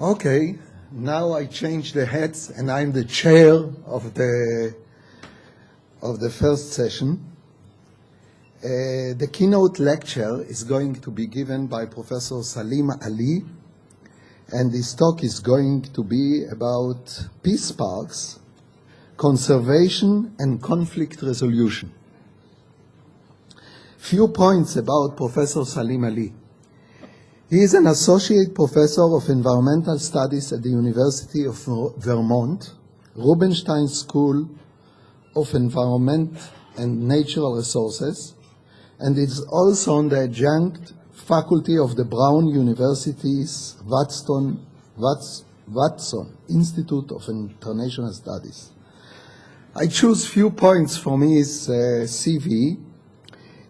Okay, now I change the hats and I'm the chair of the first session. The keynote lecture is going to be given by Professor Salim Ali, and this talk is going to be about peace parks, conservation and conflict resolution. Few points about Professor Salim Ali. He is an associate professor of environmental studies at the University of Vvermont, Rubinstein School of Environment and Natural Resources, and is also on the adjunct faculty of the Brown University's Watson Institute of International Studies. I choose few points from his CV.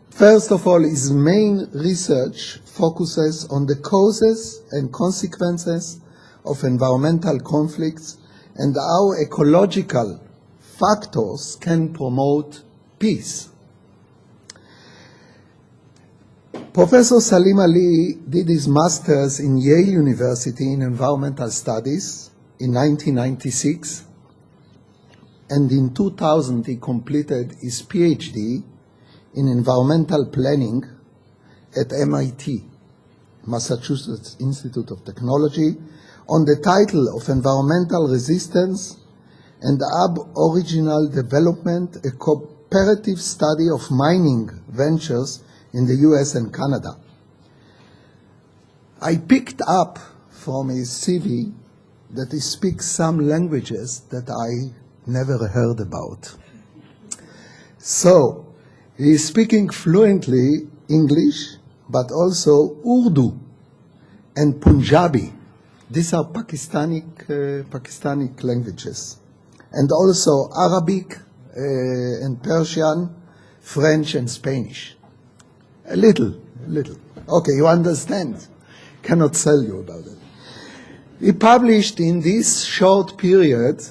First of all, his main research focuses on the causes and consequences of environmental conflicts and how ecological factors can promote peace. Professor Salim Ali did his master's in Yale University in Environmental Studies in 1996, and in 2000 he completed his PhD in environmental planning at MIT, Massachusetts Institute of Technology, on the title of Environmental Resistance and Aboriginal Development, a comparative study of mining ventures in the US and Canada. I picked up from his CV that he speaks some languages that I never heard about. So, he is speaking fluently English, but also Urdu and Punjabi. These are Pakistani languages. And also Arabic and Persian, French and Spanish. A little. Okay, you understand. Cannot tell you about it. He published in this short period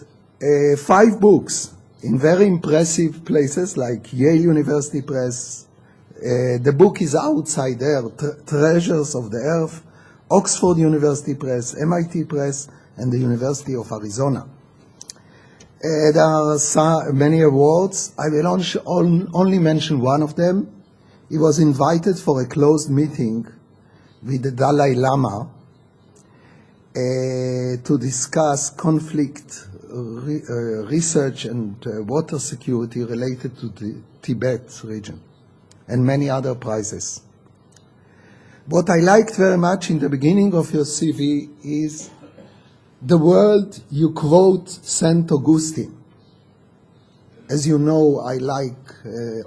5 books in very impressive places like Yale University Press. The book is outside there, Treasures of the Earth, Oxford University Press, MIT Press, and the University of Arizona. There are many awards. I will only mention one of them. He was invited for a closed meeting with the Dalai Lama to discuss conflict research and water security related to the Tibet region, and many other prizes. What I liked very much in the beginning of your CV is the word you quote St. Augustine. As you know, I like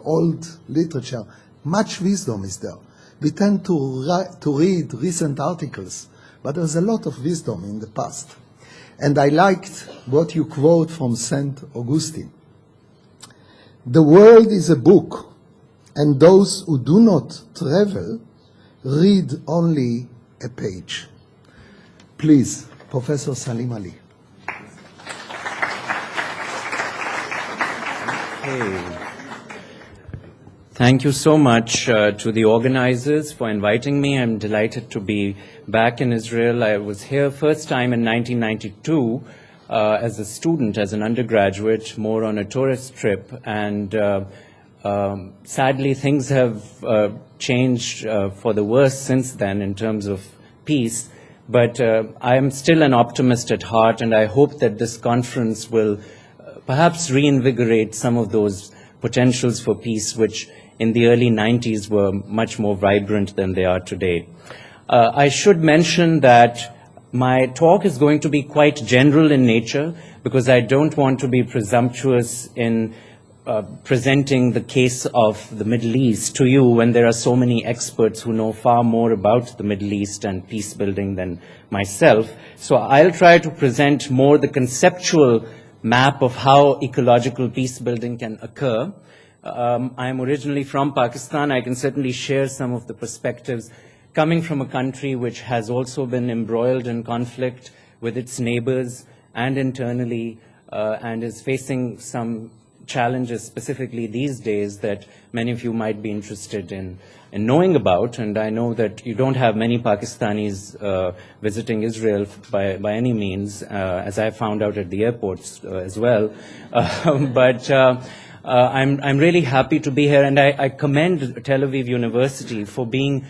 old literature. Much wisdom is there. We tend to read recent articles, but there's a lot of wisdom in the past. And I liked what you quote from St. Augustine. The world is a book, and those who do not travel read only a page. Please, Professor Salim Ali. Hey. Thank you so much to the organizers for inviting me. I'm delighted to be back in Israel. I was here first time in 1992 as a student, as an undergraduate, more on a tourist trip. And sadly, things have changed for the worse since then in terms of peace. But I am still an optimist at heart, and I hope that this conference will perhaps reinvigorate some of those potentials for peace, which in the early 90s were much more vibrant than they are today. I should mention that my talk is going to be quite general in nature, because I don't want to be presumptuous in presenting the case of the Middle East to you when there are so many experts who know far more about the Middle East and peace building than myself. So I'll try to present more the conceptual map of how ecological peace building can occur. I am originally from Pakistan. I can certainly share some of the perspectives coming from a country which has also been embroiled in conflict with its neighbors and internally, and is facing some challenges specifically these days that many of you might be interested in knowing about. And I know that you don't have many Pakistanis visiting Israel by any means, as I found out at the airports as well. I'm really happy to be here, and I commend Tel Aviv University for being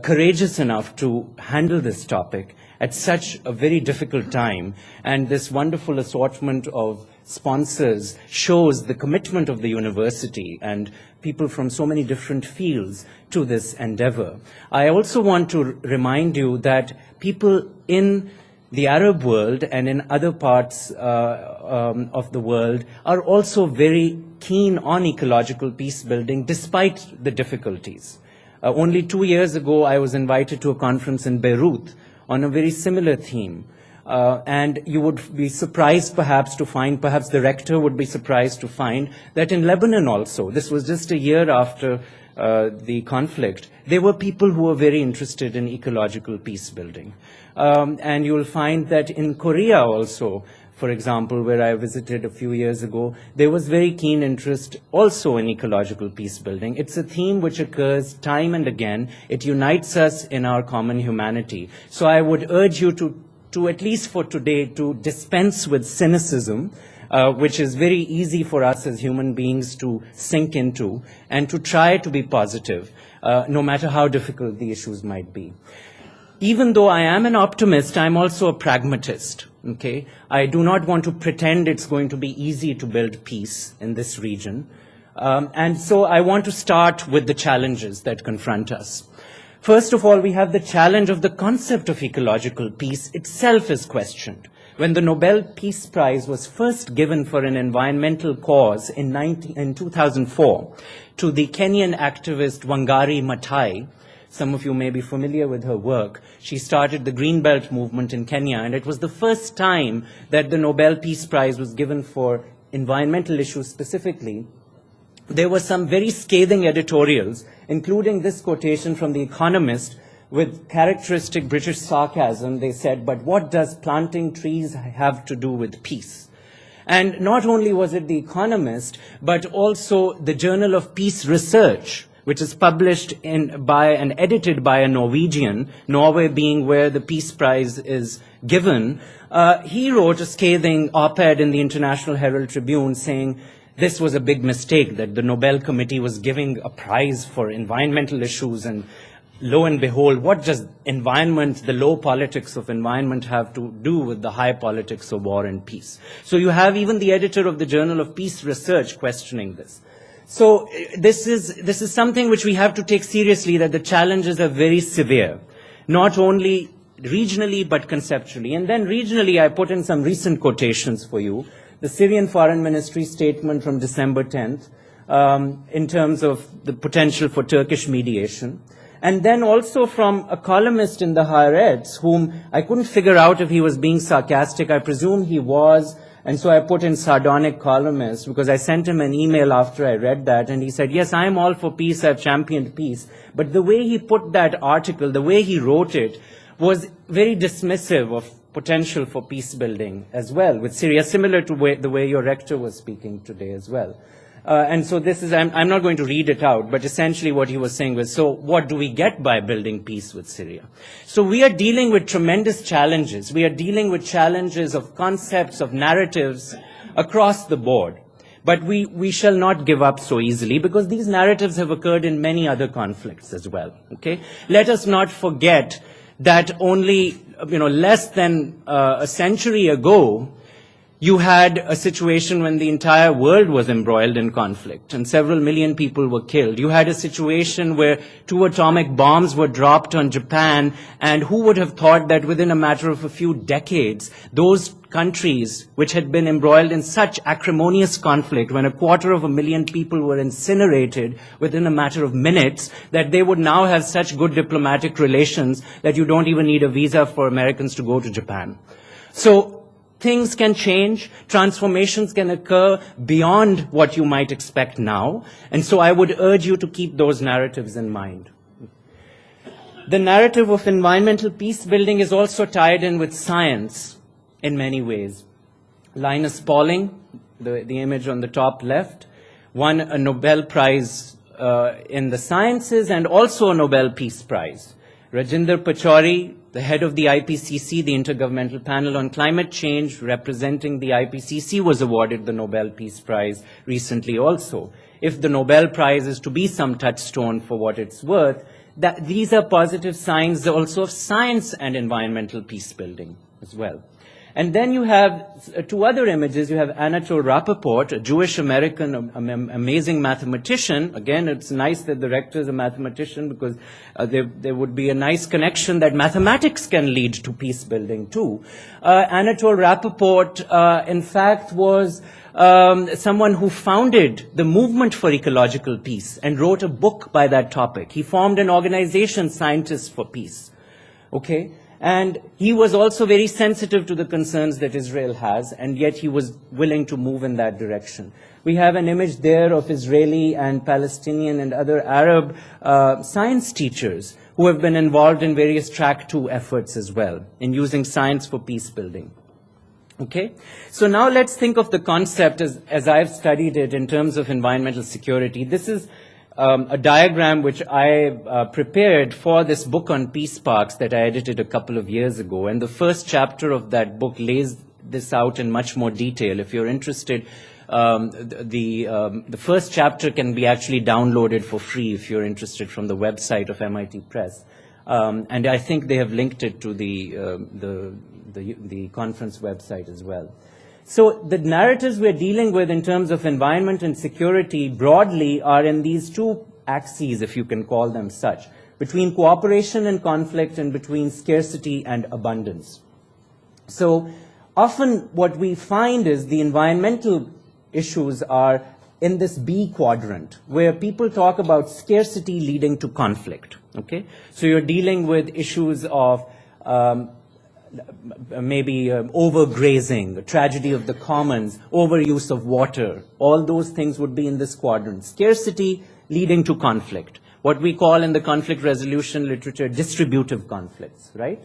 courageous enough to handle this topic at such a very difficult time. And this wonderful assortment of sponsors shows the commitment of the university and people from so many different fields to this endeavor. I also want to remind you that people in the Arab world and in other parts of the world are also very keen on ecological peace building despite the difficulties. Only 2 years ago, I was invited to a conference in Beirut on a very similar theme. And you would be surprised perhaps to find, perhaps the rector would be surprised to find, that in Lebanon also, this was just a year after the conflict, there were people who were very interested in ecological peace building. And you will find that in Korea also, for example, where I visited a few years ago, there was very keen interest also in ecological peace building. It's a theme which occurs time and again. It unites us in our common humanity. So I would urge you to at least for today, to dispense with cynicism, which is very easy for us as human beings to sink into, and to try to be positive, no matter how difficult the issues might be. Even though I am an optimist, I'm also a pragmatist. Okay? I do not want to pretend it's going to be easy to build peace in this region. And so I want to start with the challenges that confront us. First of all, we have the challenge of the concept of ecological peace itself is questioned. When the Nobel Peace Prize was first given for an environmental cause in 2004 to the Kenyan activist Wangari Maathai, some of you may be familiar with her work. She started the Green Belt movement in Kenya, and it was the first time that the Nobel Peace Prize was given for environmental issues specifically. There were some very scathing editorials, including this quotation from The Economist, with characteristic British sarcasm. They said, "But what does planting trees have to do with peace?" And not only was it The Economist, but also the Journal of Peace Research, which is published by and edited by a Norwegian, Norway being where the Peace Prize is given. He wrote a scathing op-ed in the International Herald Tribune saying this was a big mistake, that the Nobel Committee was giving a prize for environmental issues, and lo and behold, what does environment, the low politics of environment, have to do with the high politics of war and peace? So you have even the editor of the Journal of Peace Research questioning this. So this is something which we have to take seriously, that the challenges are very severe, not only regionally but conceptually. And then regionally, I put in some recent quotations for you. The Syrian Foreign Ministry statement from December 10th, in terms of the potential for Turkish mediation. And then also from a columnist in the Haaretz, whom I couldn't figure out if he was being sarcastic. I presume he was. And so I put in sardonic columnist, because I sent him an email after I read that, and he said, yes, I'm all for peace, I've championed peace. But the way he put that article, the way he wrote it, was very dismissive of potential for peace building as well with Syria, similar to the way your rector was speaking today as well. And so this is, I'm not going to read it out, but essentially what he was saying was, so what do we get by building peace with Syria? So we are dealing with tremendous challenges. We are dealing with challenges of concepts, of narratives across the board. But we shall not give up so easily, because these narratives have occurred in many other conflicts as well. Okay? Let us not forget that only less than a century ago, you had a situation when the entire world was embroiled in conflict and several million people were killed. You had a situation where 2 atomic bombs were dropped on Japan, and who would have thought that within a matter of a few decades, those countries which had been embroiled in such acrimonious conflict, when 250,000 people were incinerated within a matter of minutes, that they would now have such good diplomatic relations that you don't even need a visa for Americans to go to Japan. So things can change, transformations can occur beyond what you might expect now, and so I would urge you to keep those narratives in mind. The narrative of environmental peace building is also tied in with science in many ways. Linus Pauling, the image on the top left, won a Nobel Prize in the sciences and also a Nobel Peace Prize. Rajinder Pachauri, the head of the IPCC, the Intergovernmental Panel on Climate Change, representing the IPCC, was awarded the Nobel Peace Prize recently also. If the Nobel Prize is to be some touchstone for what it's worth, these are positive signs also of science and environmental peace building as well. And then you have two other images. You have Anatole Rappaport, a Jewish-American, amazing mathematician. Again, it's nice that the rector is a mathematician because there would be a nice connection that mathematics can lead to peace building too. Anatole Rappaport, in fact, was someone who founded the Movement for Ecological Peace and wrote a book by that topic. He formed an organization, Scientists for Peace. Okay? And he was also very sensitive to the concerns that Israel has, and yet he was willing to move in that direction. We have an image there of Israeli and Palestinian and other Arab science teachers who have been involved in various Track 2 efforts as well, in using science for peace building. Okay? So now let's think of the concept as I've studied it in terms of environmental security. This is a diagram which I prepared for this book on peace parks that I edited a couple of years ago. And the first chapter of that book lays this out in much more detail. If you're interested, the first chapter can be actually downloaded for free if you're interested from the website of MIT Press. And I think they have linked it to the conference website as well. So the narratives we're dealing with in terms of environment and security broadly are in these two axes, if you can call them such, between cooperation and conflict and between scarcity and abundance. So often what we find is the environmental issues are in this B quadrant, where people talk about scarcity leading to conflict. Okay? So you're dealing with issues of maybe overgrazing, tragedy of the commons, overuse of water. All those things would be in this quadrant. Scarcity leading to conflict. What we call in the conflict resolution literature distributive conflicts, right?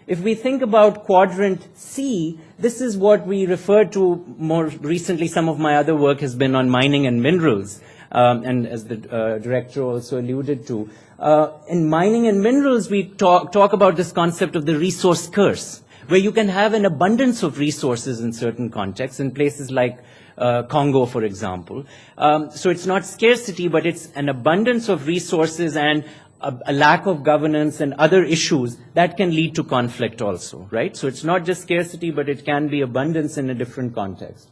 If we think about quadrant C, this is what we refer to more recently. Some of my other work has been on mining and minerals, and as the director also alluded to. In mining and minerals, we talk about this concept of the resource curse, where you can have an abundance of resources in certain contexts, in places like Congo, for example. So it's not scarcity, but it's an abundance of resources and a lack of governance and other issues that can lead to conflict also, right? So it's not just scarcity, but it can be abundance in a different context.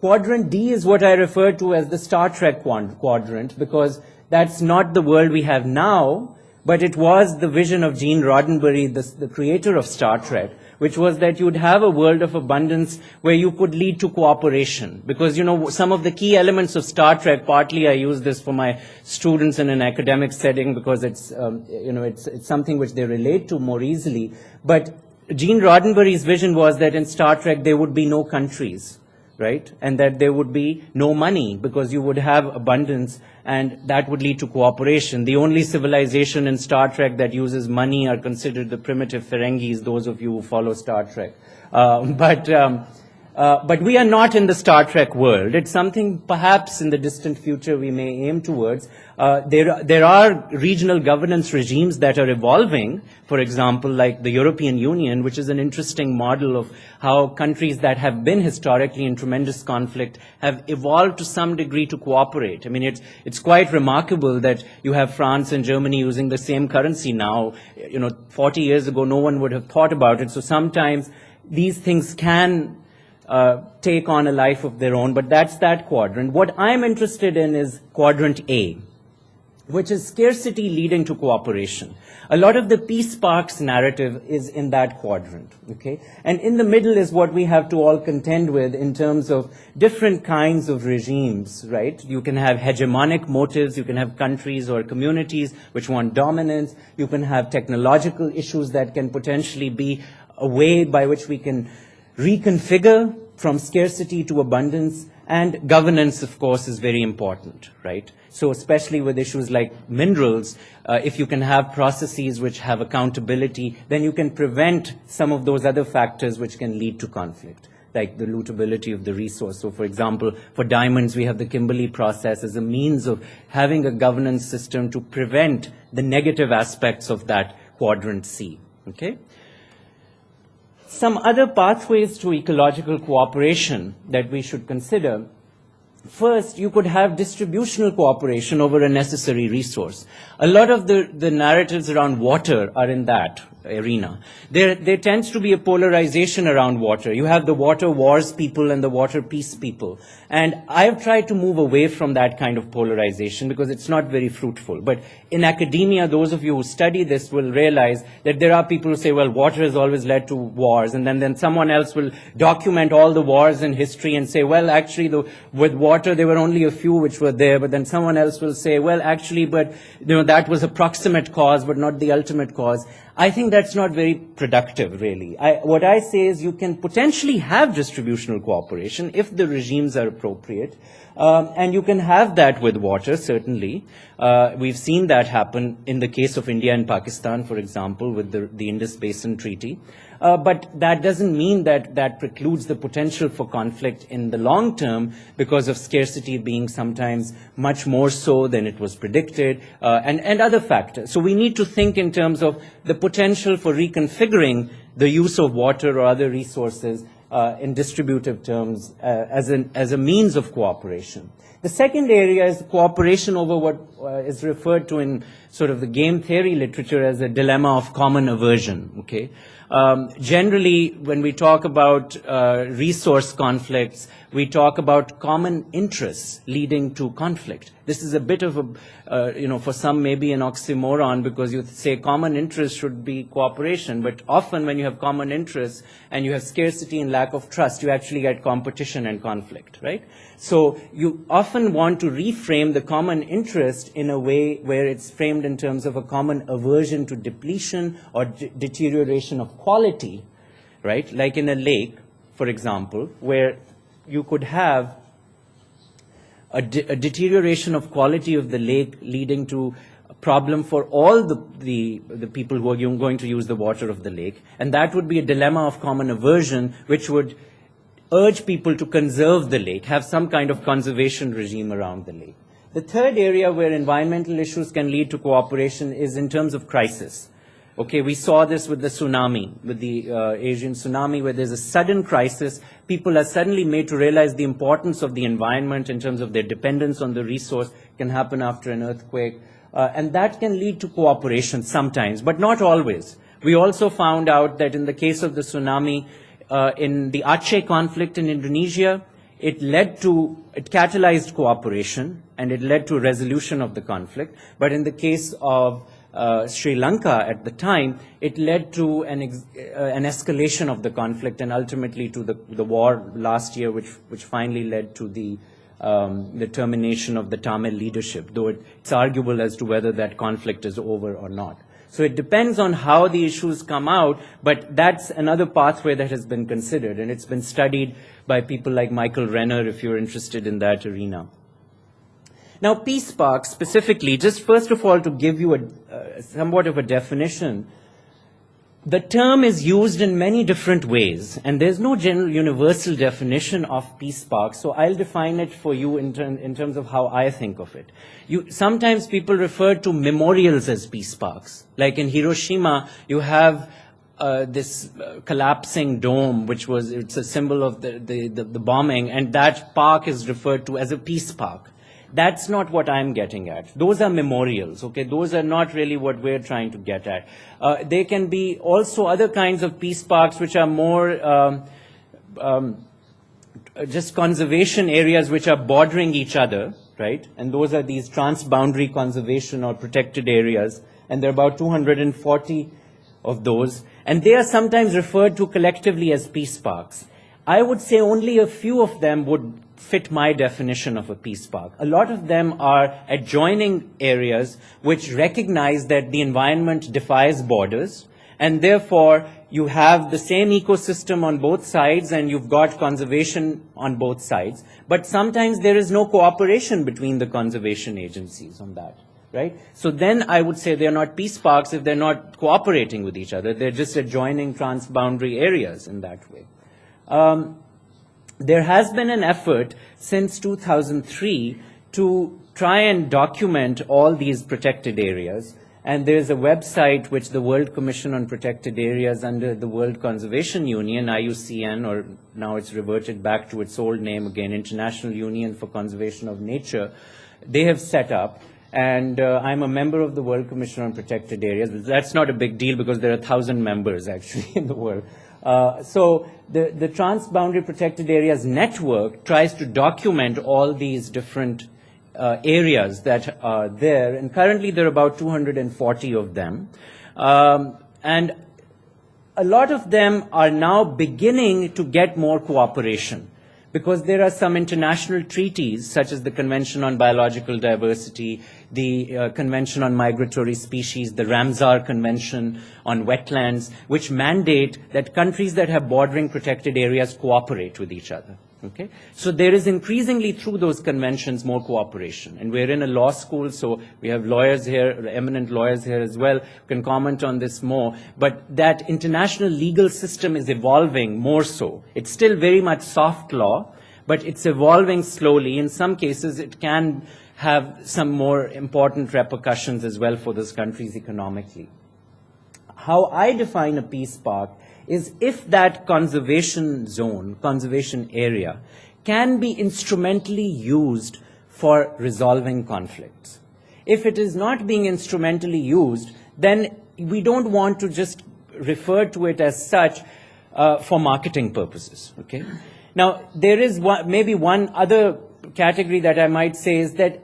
Quadrant D is what I refer to as the Star Trek quadrant, because that's not the world we have now, but it was the vision of Gene Roddenberry, the creator of Star Trek, which was that you'd have a world of abundance where you could lead to cooperation. Because, you know, some of the key elements of Star Trek, partly I use this for my students in an academic setting because it's, it's something which they relate to more easily. But Gene Roddenberry's vision was that in Star Trek there would be no countries, right? And that there would be no money because you would have abundance and that would lead to cooperation. The only civilization in Star Trek that uses money are considered the primitive Ferengis, those of you who follow Star Trek. But we are not in the Star Trek world. It's something perhaps in the distant future we may aim towards. There are regional governance regimes that are evolving, for example, like the European Union, which is an interesting model of how countries that have been historically in tremendous conflict have evolved to some degree to cooperate. I mean, it's quite remarkable that you have France and Germany using the same currency now. 40 years ago, no one would have thought about it. So sometimes these things can take on a life of their own, but that's that quadrant. What I'm interested in is quadrant A, which is scarcity leading to cooperation. A lot of the peace parks narrative is in that quadrant, okay? And in the middle is what we have to all contend with in terms of different kinds of regimes, right? You can have hegemonic motives, you can have countries or communities which want dominance, you can have technological issues that can potentially be a way by which we can reconfigure from scarcity to abundance, and governance, of course, is very important, right? So especially with issues like minerals, if you can have processes which have accountability, then you can prevent some of those other factors which can lead to conflict. like the lootability of the resource. So, for example, for diamonds, we have the Kimberley process as a means of having a governance system to prevent the negative aspects of that quadrant C. Okay? Some other pathways to ecological cooperation that we should consider. First, you could have distributional cooperation over a necessary resource. A lot of the narratives around water are in that arena. There tends to be a polarization around water. You have the water wars people and the water peace people. And I've tried to move away from that kind of polarization because it's not very fruitful. But in academia, those of you who study this will realize that there are people who say, well, water has always led to wars. And then someone else will document all the wars in history and say, well, actually, with water, there were only a few which were there. But then someone else will say, well, actually, but that was a proximate cause, but not the ultimate cause. I think that's not very productive, really. What I say is you can potentially have distributional cooperation if the regimes are appropriate, and you can have that with water, certainly. We've seen that happen in the case of India and Pakistan, for example, with the Indus Basin Treaty. But that doesn't mean that precludes the potential for conflict in the long term because of scarcity being sometimes much more so than it was predicted, and other factors. So we need to think in terms of the potential for reconfiguring the use of water or other resources in distributive terms as a means of cooperation. The second area is cooperation over what is referred to in sort of the game theory literature as a dilemma of common aversion. Okay. Generally, when we talk about resource conflicts, we talk about common interests leading to conflict. This is a bit of a, for some maybe an oxymoron because you say common interest should be cooperation, but often when you have common interests and you have scarcity and lack of trust, you actually get competition and conflict, right? So you often want to reframe the common interest in a way where it's framed in terms of a common aversion to depletion or deterioration of quality, right? Like in a lake, for example, where you could have a deterioration of quality of the lake leading to a problem for all the people who are going to use the water of the lake. And that would be a dilemma of common aversion, which would urge people to conserve the lake, have some kind of conservation regime around the lake. The third area where environmental issues can lead to cooperation is in terms of crisis. Okay, we saw this with the tsunami, with the Asian tsunami, where there's a sudden crisis. People are suddenly made to realize the importance of the environment in terms of their dependence on the resource. It can happen after an earthquake. And that can lead to cooperation sometimes, but not always. We also found out that in the case of the tsunami, in the Aceh conflict in Indonesia, it catalyzed cooperation, and it led to a resolution of the conflict. But in the case of Sri Lanka at the time, it led to an escalation of the conflict and ultimately to the war last year, which finally led to the termination of the Tamil leadership, though it's arguable as to whether that conflict is over or not. So it depends on how the issues come out, but that's another pathway that has been considered, and it's been studied by people like Michael Renner, if you're interested in that arena. Now, peace parks specifically, just first of all to give you somewhat of a definition, the term is used in many different ways, and there's no general universal definition of peace parks, so I'll define it for you in terms of how I think of it. Sometimes people refer to memorials as peace parks. Like in Hiroshima, you have this collapsing dome, it's a symbol of the bombing, and that park is referred to as a peace park. That's not what I'm getting at. Those are memorials, okay? Those are not really what we're trying to get at. There can be also other kinds of peace parks which are more just conservation areas which are bordering each other, right? And those are these transboundary conservation or protected areas. And there are about 240 of those. And they are sometimes referred to collectively as peace parks. I would say only a few of them would fit my definition of a peace park. A lot of them are adjoining areas which recognize that the environment defies borders, and therefore you have the same ecosystem on both sides and you've got conservation on both sides. But sometimes there is no cooperation between the conservation agencies on that, right? So then I would say they're not peace parks if they're not cooperating with each other. They're just adjoining transboundary areas in that way. there has been an effort since 2003 to try and document all these protected areas. And there's a website which the World Commission on Protected Areas under the World Conservation Union, IUCN, or now it's reverted back to its old name again, International Union for Conservation of Nature, they have set up. And I'm a member of the World Commission on Protected Areas. That's not a big deal because there are 1,000 members actually in the world. So the Transboundary Protected Areas Network tries to document all these different areas that are there, and currently there are about 240 of them. And a lot of them are now beginning to get more cooperation, because there are some international treaties, such as the Convention on Biological Diversity, the Convention on Migratory Species, the Ramsar Convention on Wetlands, which mandate that countries that have bordering protected areas cooperate with each other. Okay? So there is increasingly, through those conventions, more cooperation. And we're in a law school, so we have lawyers here, eminent lawyers here as well, who can comment on this more. But that international legal system is evolving more so. It's still very much soft law, but it's evolving slowly. In some cases, it can have some more important repercussions as well for those countries economically. How I define a peace park is if that conservation zone, conservation area, can be instrumentally used for resolving conflicts. If it is not being instrumentally used, then we don't want to just refer to it as such for marketing purposes. Okay? Now, there is maybe one other category that I might say is that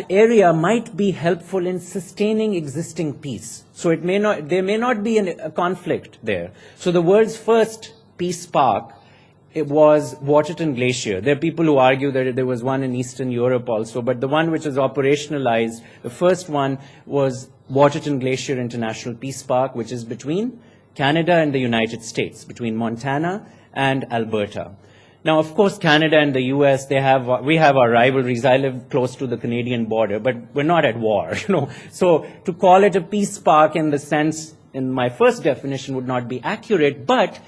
area might be helpful in sustaining existing peace. So there may not be a conflict there. So the world's first peace park, it was Waterton Glacier. There are people who argue that there was one in Eastern Europe also, but the one which was operationalized, the first one was Waterton Glacier International Peace Park, which is between Canada and the United States, between Montana and Alberta. Now, of course, Canada and the U.S., we have our rivalries. I live close to the Canadian border, but we're not at war, you know. So to call it a peace park in the sense, in my first definition, would not be accurate, but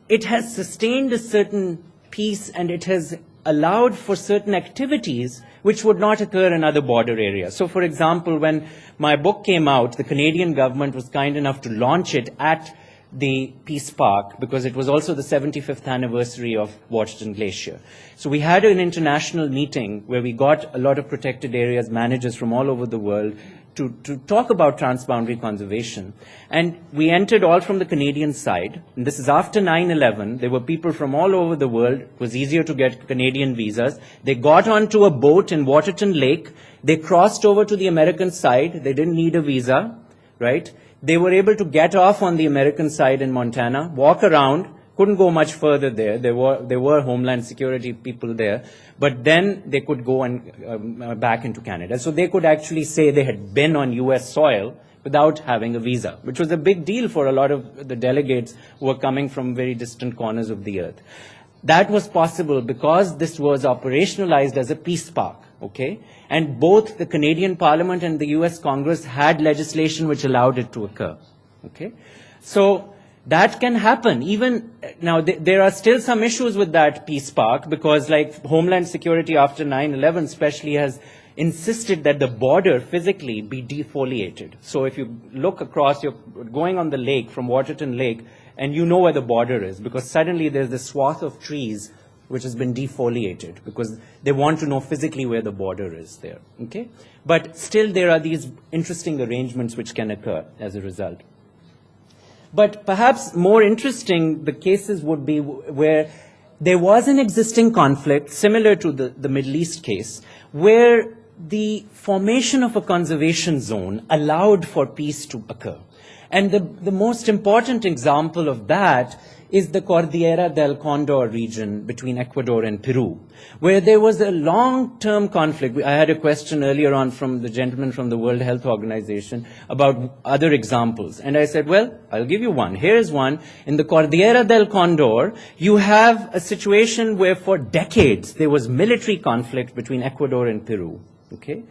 it has sustained a certain peace, and it has allowed for certain activities which would not occur in other border areas. So, for example, when my book came out, the Canadian government was kind enough to launch it at the Peace Park, because it was also the 75th anniversary of Waterton Glacier. So we had an international meeting where we got a lot of protected areas managers from all over the world to talk about transboundary conservation. And we entered all from the Canadian side. And this is after 9/11. There were people from all over the world. It was easier to get Canadian visas. They got onto a boat in Waterton Lake. They crossed over to the American side. They didn't need a visa, right? They were able to get off on the American side in Montana, walk around, couldn't go much further there. There were Homeland Security people there, but then they could go and back into Canada. So they could actually say they had been on U.S. soil without having a visa, which was a big deal for a lot of the delegates who were coming from very distant corners of the earth. That was possible because this was operationalized as a peace park, okay? And both the Canadian Parliament and the US Congress had legislation which allowed it to occur, okay? So that can happen. Even now, there are still some issues with that peace park, because like Homeland Security after 9/11 especially has insisted that the border physically be defoliated. So if you look across, you're going on the lake from Waterton Lake, and you know where the border is, because suddenly there's this swath of trees which has been defoliated, because they want to know physically where the border is there. Okay? But still there are these interesting arrangements which can occur as a result. But perhaps more interesting, the cases would be where there was an existing conflict, similar to the Middle East case, where the formation of a conservation zone allowed for peace to occur. And the most important example of that is the Cordillera del Condor region between Ecuador and Peru, where there was a long-term conflict. I had a question earlier on from the gentleman from the World Health Organization about other examples. And I said, well, I'll give you one. Here's one. In the Cordillera del Condor, you have a situation where for decades there was military conflict between Ecuador and Peru. Okay?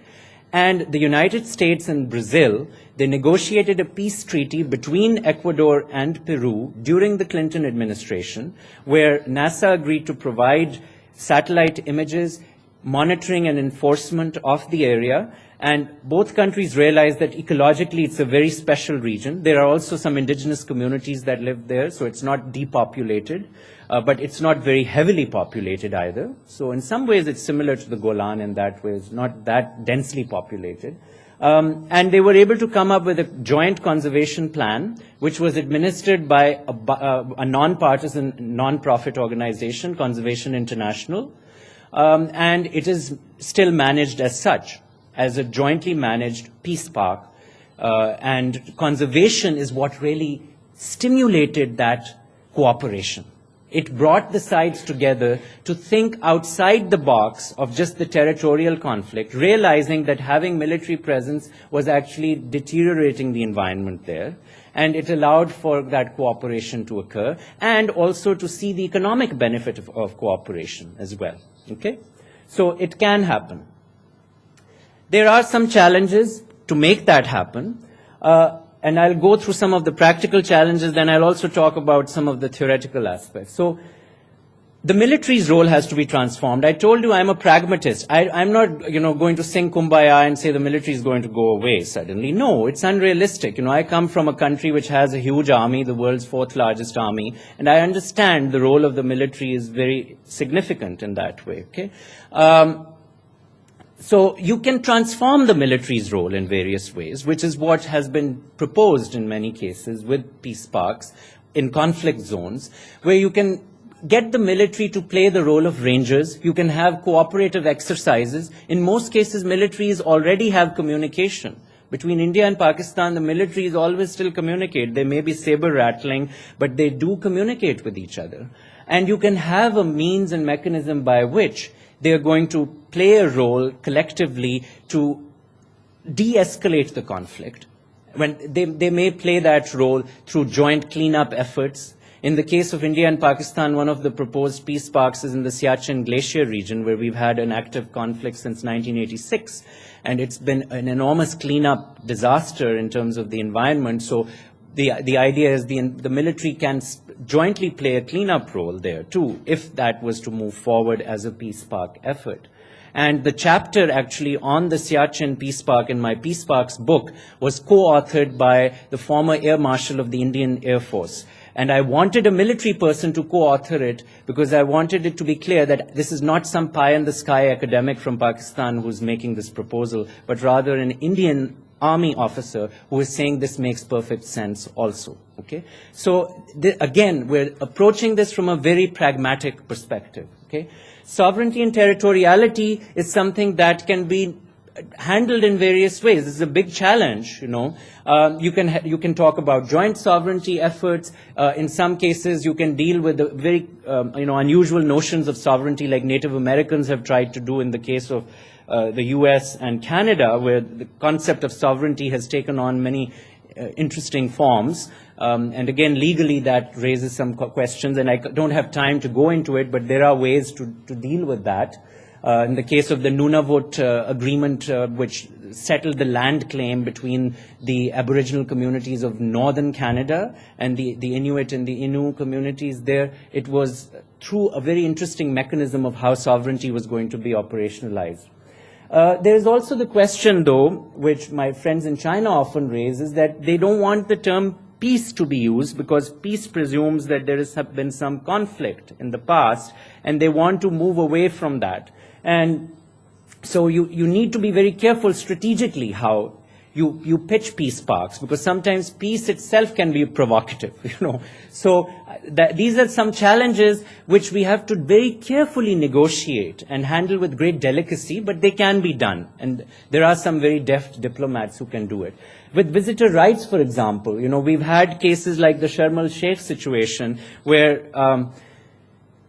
and the United States and Brazil, they negotiated a peace treaty between Ecuador and Peru during the Clinton administration, where NASA agreed to provide satellite images, monitoring and enforcement of the area, and both countries realized that ecologically it's a very special region. There are also some indigenous communities that live there, so it's not depopulated, but it's not very heavily populated either. So in some ways it's similar to the Golan in that way. It's not that densely populated. And they were able to come up with a joint conservation plan, which was administered by a non-partisan, non-profit organization, Conservation International, and it is still managed as such, as a jointly managed peace park. And conservation is what really stimulated that cooperation. It brought the sides together to think outside the box of just the territorial conflict, realizing that having military presence was actually deteriorating the environment there. And it allowed for that cooperation to occur, and also to see the economic benefit of cooperation as well. Okay? So it can happen. There are some challenges to make that happen. And I'll go through some of the practical challenges, then I'll also talk about some of the theoretical aspects. So the military's role has to be transformed. I told you I'm a pragmatist. I'm not, going to sing Kumbaya and say the military is going to go away suddenly. No, it's unrealistic. I come from a country which has a huge army, the world's 4th largest army, and I understand the role of the military is very significant in that way. Okay. So you can transform the military's role in various ways, which is what has been proposed in many cases with peace parks in conflict zones, where you can get the military to play the role of rangers. You can have cooperative exercises. In most cases, militaries already have communication. Between India and Pakistan, the militaries always still communicate. They may be saber rattling, but they do communicate with each other. And you can have a means and mechanism by which they are going to play a role collectively to de-escalate the conflict. When they may play that role through joint cleanup efforts. In the case of India and Pakistan, one of the proposed peace parks is in the Siachen Glacier region, where we've had an active conflict since 1986. And it's been an enormous cleanup disaster in terms of the environment. So the idea is the military can jointly play a cleanup role there too, if that was to move forward as a peace park effort. And the chapter actually on the Siachen Peace Park in my Peace Parks book was co-authored by the former Air Marshal of the Indian Air Force. And I wanted a military person to co-author it because I wanted it to be clear that this is not some pie-in-the-sky academic from Pakistan who's making this proposal, but rather an Indian Army officer who is saying this makes perfect sense also. Okay? So again, we're approaching this from a very pragmatic perspective. Okay? Sovereignty and territoriality is something that can be handled in various ways. This is a big challenge, You can talk about joint sovereignty efforts. In some cases, you can deal with the very, unusual notions of sovereignty like Native Americans have tried to do in the case of the US and Canada, where the concept of sovereignty has taken on many interesting forms. And again, legally that raises some questions, and I don't have time to go into it, but there are ways to deal with that. In the case of the Nunavut agreement, which settled the land claim between the Aboriginal communities of northern Canada and the Inuit and the Innu communities there, it was through a very interesting mechanism of how sovereignty was going to be operationalized. There is also the question, though, which my friends in China often raise, is that they don't want the term peace to be used because peace presumes that there has been some conflict in the past, and they want to move away from that. And so you need to be very careful strategically how you pitch peace parks, because sometimes peace itself can be provocative, So these are some challenges which we have to very carefully negotiate and handle with great delicacy, but they can be done. And there are some very deft diplomats who can do it. With visitor rights, for example, we've had cases like the Sharm el-Sheikh situation where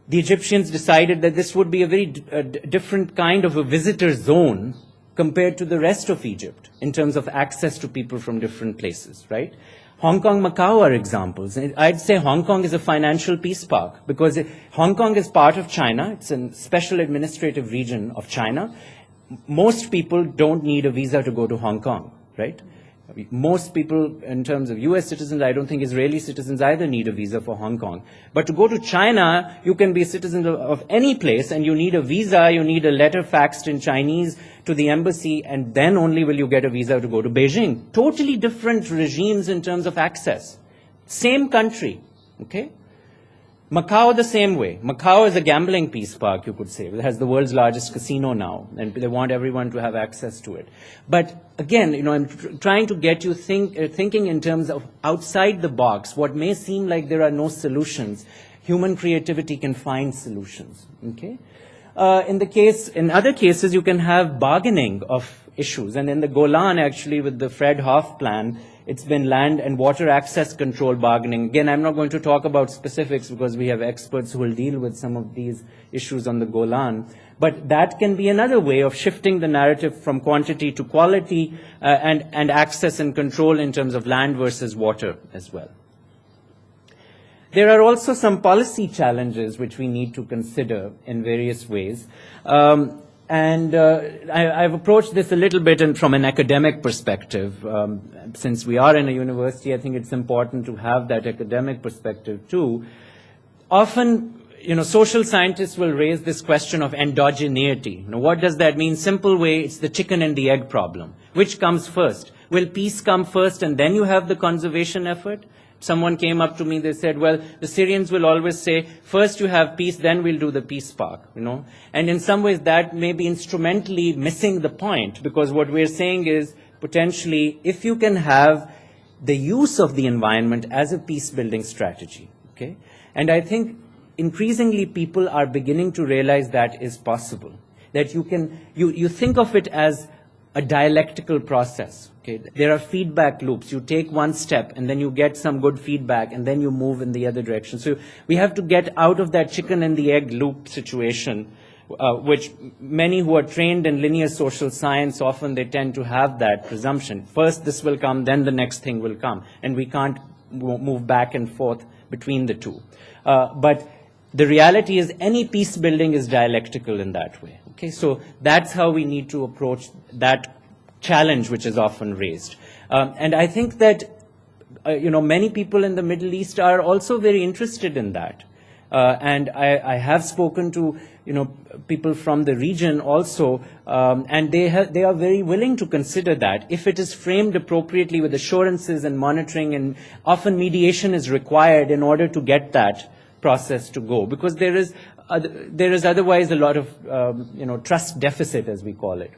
the Egyptians decided that this would be a very different kind of a visitor zone compared to the rest of Egypt in terms of access to people from different places, right? Hong Kong, Macau are examples. I'd say Hong Kong is a financial peace park because Hong Kong is part of China. It's a special administrative region of China. most people don't need a visa to go to Hong Kong, right? Most people, in terms of US citizens, I don't think Israeli citizens either need a visa for Hong Kong. But to go to China, you can be a citizen of any place, and you need a visa, you need a letter faxed in Chinese to the embassy, and then only will you get a visa to go to Beijing. Totally different regimes in terms of access. Same country, okay? Macau the same way. Macau is a gambling peace park, you could say. It has the world's largest casino now, and they want everyone to have access to it. But again, I'm trying to get you thinking in terms of outside the box. What may seem like there are no solutions, human creativity can find solutions. Okay. In other cases, you can have bargaining of issues, and in the Golan, actually, with the Fred Hoff plan, it's been land and water access control bargaining. Again, I'm not going to talk about specifics because we have experts who will deal with some of these issues on the Golan. But that can be another way of shifting the narrative from quantity to quality and access and control in terms of land versus water as well. There are also some policy challenges which we need to consider in various ways. I've approached this a little bit from an academic perspective. Since we are in a university, I think it's important to have that academic perspective too. Often, social scientists will raise this question of endogeneity. What does that mean? Simple way, it's the chicken and the egg problem. Which comes first? Will peace come first and then you have the conservation effort? Someone came up to me, they said, well, the Syrians will always say, first you have peace, then we'll do the peace park, And in some ways that may be instrumentally missing the point, because what we're saying is potentially if you can have the use of the environment as a peace-building strategy, okay? And I think increasingly people are beginning to realize that is possible, that you think of it as a dialectical process. Okay? There are feedback loops. You take one step and then you get some good feedback and then you move in the other direction. So we have to get out of that chicken and the egg loop situation, which many who are trained in linear social science, often they tend to have that presumption. First this will come, then the next thing will come. And we can't move back and forth between the two. But the reality is any peace building is dialectical in that way. Okay, so that's how we need to approach that challenge which is often raised. And I think that, many people in the Middle East are also very interested in that. And I have spoken to, people from the region also, and they are very willing to consider that if it is framed appropriately with assurances and monitoring, and often mediation is required in order to get that process to go, because there is otherwise a lot of trust deficit, as we call it.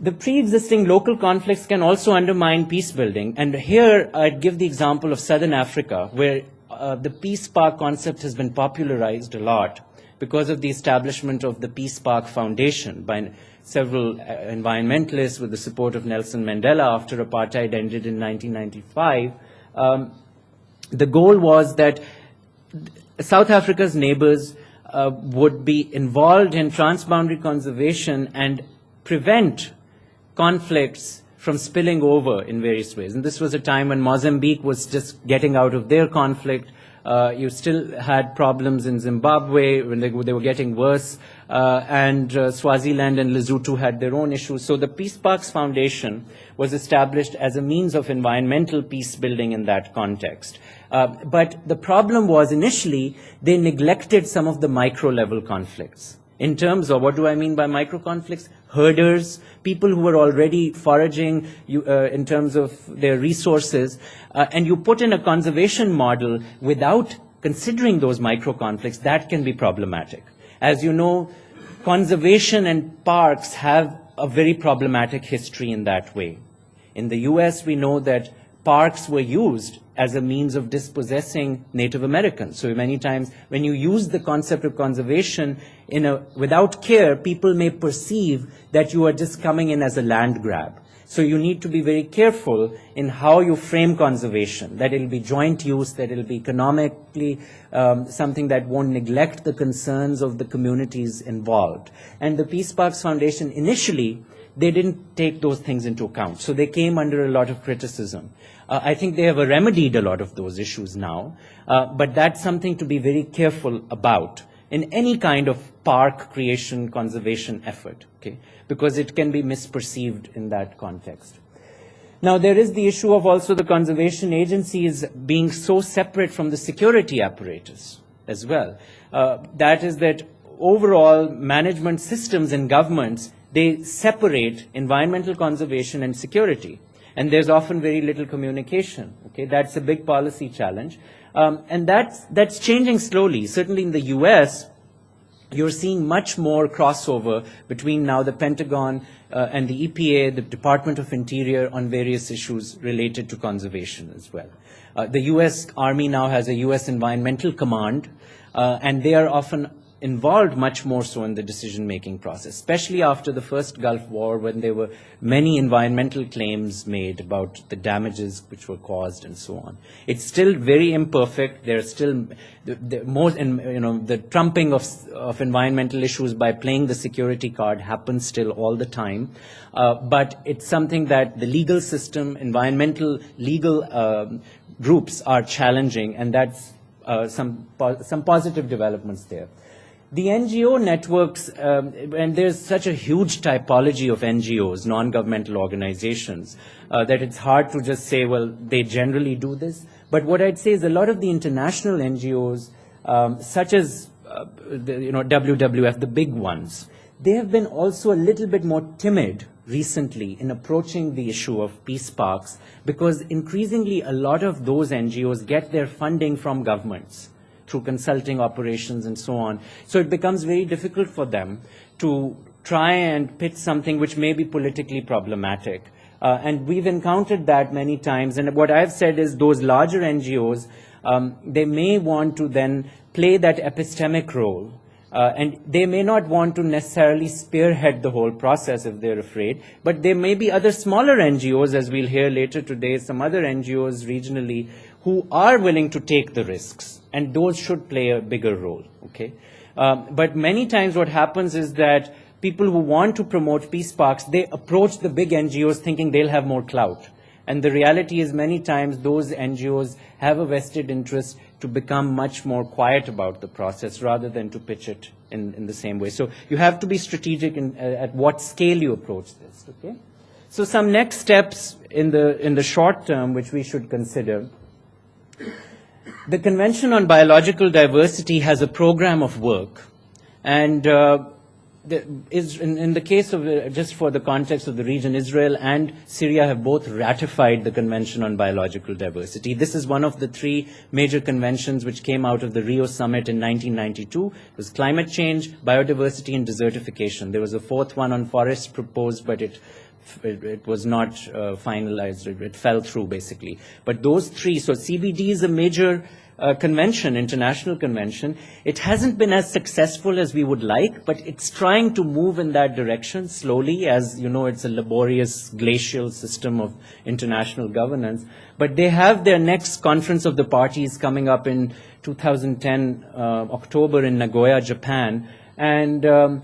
The pre-existing local conflicts can also undermine peace building, and here I'd give the example of Southern Africa, where the peace park concept has been popularized a lot because of the establishment of the Peace Park Foundation by several environmentalists with the support of Nelson Mandela after apartheid ended in 1995. The goal was that South Africa's neighbors would be involved in transboundary conservation and prevent conflicts from spilling over in various ways. And this was a time when Mozambique was just getting out of their conflict. You still had problems in Zimbabwe when they were getting worse, and Swaziland and Lesotho had their own issues. So the Peace Parks Foundation was established as a means of environmental peace building in that context. But the problem was initially they neglected some of the micro-level conflicts. In terms of, what do I mean by micro-conflicts? Herders, people who were already foraging in terms of their resources, and you put in a conservation model without considering those micro-conflicts, that can be problematic. As you know, conservation and parks have a very problematic history in that way. In the US, we know that parks were used as a means of dispossessing Native Americans. So many times when you use the concept of conservation without care, people may perceive that you are just coming in as a land grab. So you need to be very careful in how you frame conservation, that it will be joint use, that it will be economically something that won't neglect the concerns of the communities involved. And the Peace Parks Foundation initially, they didn't take those things into account. So they came under a lot of criticism. I think they have remedied a lot of those issues now, but that's something to be very careful about. in any kind of park creation conservation effort, okay, because it can be misperceived in that context. Now, there is the issue of also the conservation agencies being so separate from the security apparatus as well. That is that overall management systems in governments, they separate environmental conservation and security. And there's often very little communication. Okay, that's a big policy challenge. And that's changing slowly. Certainly in the US, you're seeing much more crossover between now the Pentagon and the EPA, the Department of Interior, on various issues related to conservation as well. The US Army now has a US Environmental Command, and they are often involved much more so in the decision-making process, especially after the first Gulf War, when there were many environmental claims made about the damages which were caused and so on. It's still very imperfect. There's still the trumping of environmental issues by playing the security card happens still all the time. But it's something that the legal system, environmental legal groups are challenging, and that's some positive developments there. The NGO networks, and there's such a huge typology of NGOs, non-governmental organizations, that it's hard to just say, well, they generally do this. But what I'd say is a lot of the international NGOs, such as WWF, the big ones, they have been also a little bit more timid recently in approaching the issue of peace parks, because increasingly a lot of those NGOs get their funding from governments through consulting operations and so on. So it becomes very difficult for them to try and pitch something which may be politically problematic. And we've encountered that many times. And what I've said is those larger NGOs, they may want to then play that epistemic role. And they may not want to necessarily spearhead the whole process if they're afraid, but there may be other smaller NGOs, as we'll hear later today, some other NGOs regionally who are willing to take the risks, and those should play a bigger role, okay? But many times what happens is that people who want to promote peace parks, they approach the big NGOs thinking they'll have more clout. And the reality is many times those NGOs have a vested interest to become much more quiet about the process rather than to pitch it in the same way. So you have to be strategic at what scale you approach this, okay? So some next steps in the short term which we should consider. The Convention on Biological Diversity has a program of work, and in the case of, just for the context of the region, Israel and Syria have both ratified the Convention on Biological Diversity. This is one of the three major conventions which came out of the Rio Summit in 1992. It was climate change, biodiversity, and desertification. There was a fourth one on forests proposed, but it was not finalized. It fell through, basically. But those three, so CBD is a major convention, international convention. It hasn't been as successful as we would like, but it's trying to move in that direction slowly. As you know, it's a laborious glacial system of international governance. But they have their next conference of the parties coming up in 2010, October in Nagoya, Japan. And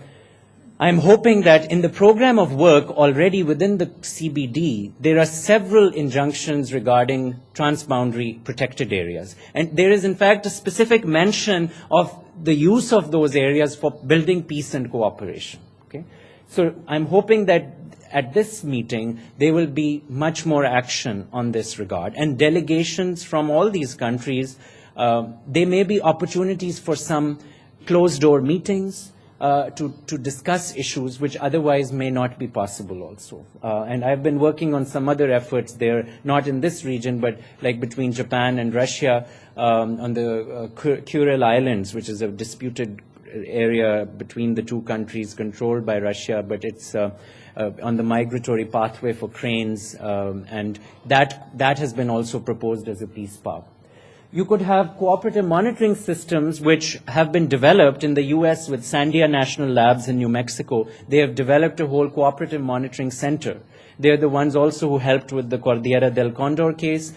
I'm hoping that in the program of work already within the CBD, there are several injunctions regarding transboundary protected areas. And there is, in fact, a specific mention of the use of those areas for building peace and cooperation. Okay? So I'm hoping that at this meeting, there will be much more action on this regard. And delegations from all these countries, there may be opportunities for some closed-door meetings, to discuss issues which otherwise may not be possible also. And I've been working on some other efforts there, not in this region, but like between Japan and Russia on the Kuril Islands, which is a disputed area between the two countries controlled by Russia, but it's on the migratory pathway for cranes, and that has been also proposed as a peace park. You could have cooperative monitoring systems which have been developed in the U.S. with Sandia National Labs in New Mexico. They have developed a whole cooperative monitoring center. They're the ones also who helped with the Cordillera del Condor case.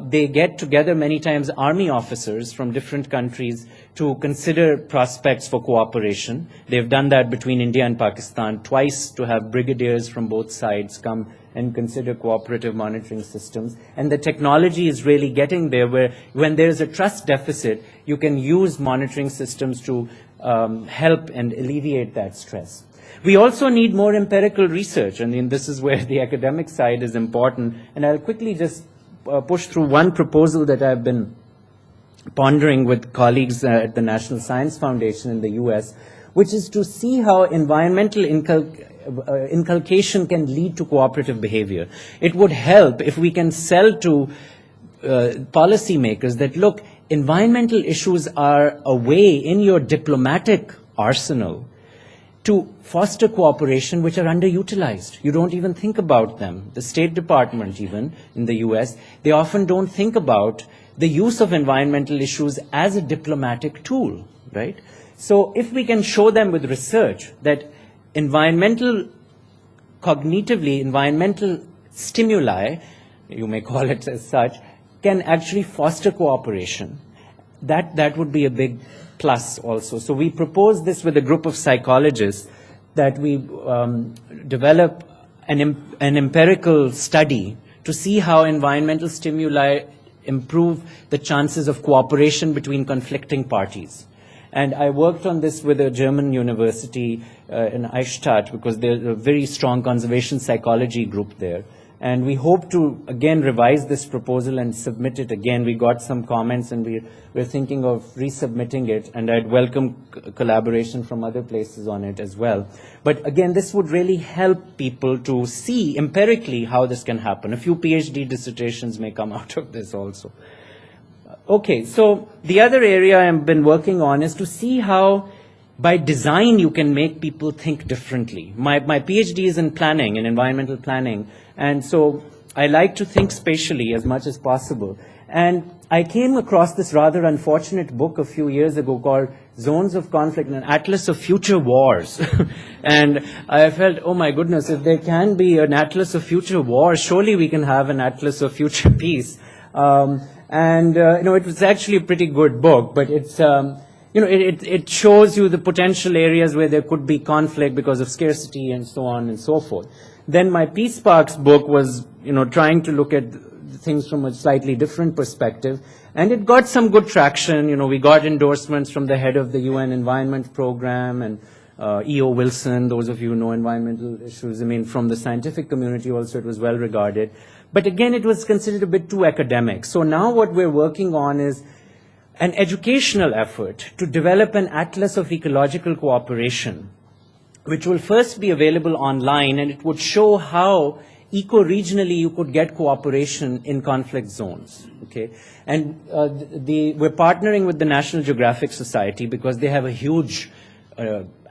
They get together many times army officers from different countries to consider prospects for cooperation. They've done that between India and Pakistan twice, to have brigadiers from both sides come and consider cooperative monitoring systems. And the technology is really getting there, where when there is a trust deficit, you can use monitoring systems to help and alleviate that stress. We also need more empirical research, and this is where the academic side is important. And I'll quickly just push through one proposal that I've been pondering with colleagues at the National Science Foundation in the US, which is to see how environmental inculcation can lead to cooperative behavior. It would help if we can sell to policymakers that, look, environmental issues are a way in your diplomatic arsenal to foster cooperation which are underutilized. You don't even think about them. The State Department, even in the US, they often don't think about the use of environmental issues as a diplomatic tool, right? So if we can show them with research that cognitively, environmental stimuli, you may call it as such, can actually foster cooperation, that would be a big plus also. So we propose this with a group of psychologists, that we develop an empirical study to see how environmental stimuli improve the chances of cooperation between conflicting parties. And I worked on this with a German university in Eichstätt, because there's a very strong conservation psychology group there. And we hope to, again, revise this proposal and submit it again. We got some comments, and we're thinking of resubmitting it, and I'd welcome collaboration from other places on it as well. But again, this would really help people to see empirically how this can happen. A few PhD dissertations may come out of this also. Okay, so the other area I've been working on is to see how, by design, you can make people think differently. My PhD is in planning, in environmental planning, and so I like to think spatially as much as possible. And I came across this rather unfortunate book a few years ago called Zones of Conflict, an Atlas of Future Wars. And I felt, oh my goodness, if there can be an Atlas of Future Wars, surely we can have an Atlas of Future Peace. It was actually a pretty good book, but it's, it shows you the potential areas where there could be conflict because of scarcity and so on and so forth. Then my Peace Sparks book was, trying to look at things from a slightly different perspective, and it got some good traction. We got endorsements from the head of the UN Environment Program and E.O. Wilson, those of you who know environmental issues. From the scientific community also it was well regarded. But again, it was considered a bit too academic. So now what we're working on is an educational effort to develop an atlas of ecological cooperation, which will first be available online, and it would show how eco-regionally you could get cooperation in conflict zones. Okay, and we're partnering with the National Geographic Society because they have a huge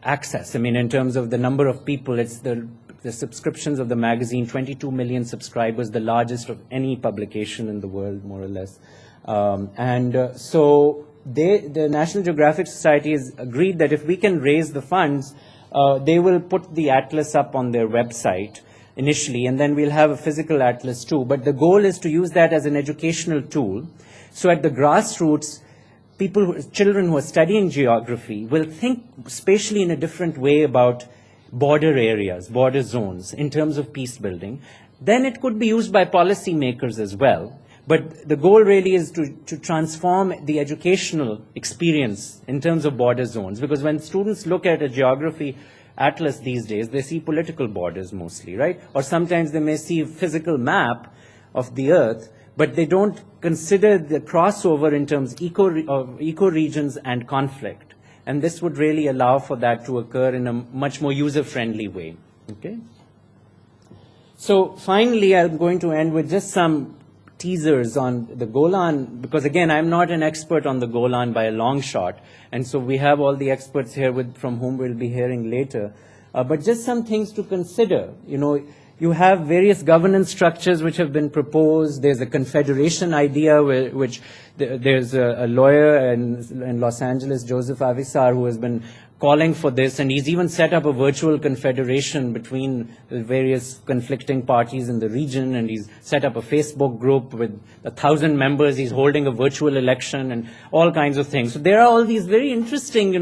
access. In terms of the number of people, it's the subscriptions of the magazine, 22 million subscribers, the largest of any publication in the world, more or less. So the National Geographic Society has agreed that if we can raise the funds, they will put the atlas up on their website initially, and then we'll have a physical atlas too. But the goal is to use that as an educational tool. So at the grassroots, children who are studying geography will think spatially in a different way about border areas, border zones, in terms of peace building. Then it could be used by policymakers as well. But the goal really is to transform the educational experience in terms of border zones. Because when students look at a geography atlas these days, they see political borders mostly, right? Or sometimes they may see a physical map of the earth, but they don't consider the crossover in terms of eco-regions and conflict. And this would really allow for that to occur in a much more user-friendly way. Okay? So finally, I'm going to end with just some teasers on the Golan, because again, I'm not an expert on the Golan by a long shot, and so we have all the experts here from whom we'll be hearing later. But just some things to consider. You have various governance structures which have been proposed. There's a confederation idea, which there's a lawyer in Los Angeles, Joseph Avisar, who has been calling for this, and he's even set up a virtual confederation between the various conflicting parties in the region, and he's set up a Facebook group with 1,000 members. He's holding a virtual election and all kinds of things. So there are all these very interesting,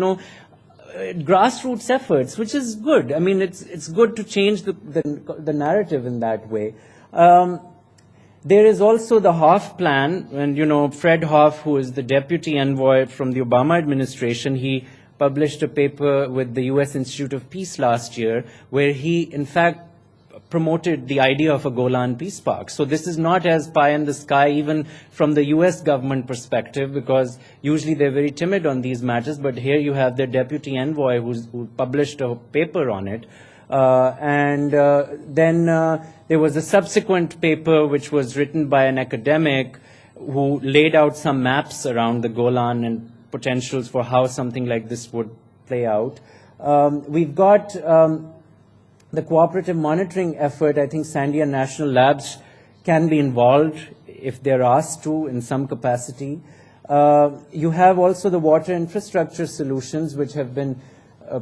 grassroots efforts, which is good. I mean, it's good to change the narrative in that way. There is also the Hoff plan, and, you know, Fred Hoff, who is the deputy envoy from the Obama administration, he published a paper with the U.S. Institute of Peace last year, where he, in fact, promoted the idea of a Golan Peace Park. So this is not as pie in the sky, even from the U.S. government perspective, because usually they're very timid on these matters, but here you have their deputy envoy who published a paper on it. Then there was a subsequent paper which was written by an academic who laid out some maps around the Golan and potentials for how something like this would play out. We've got the cooperative monitoring effort. I think Sandia National Labs can be involved if they're asked to in some capacity. You have also the water infrastructure solutions, which have been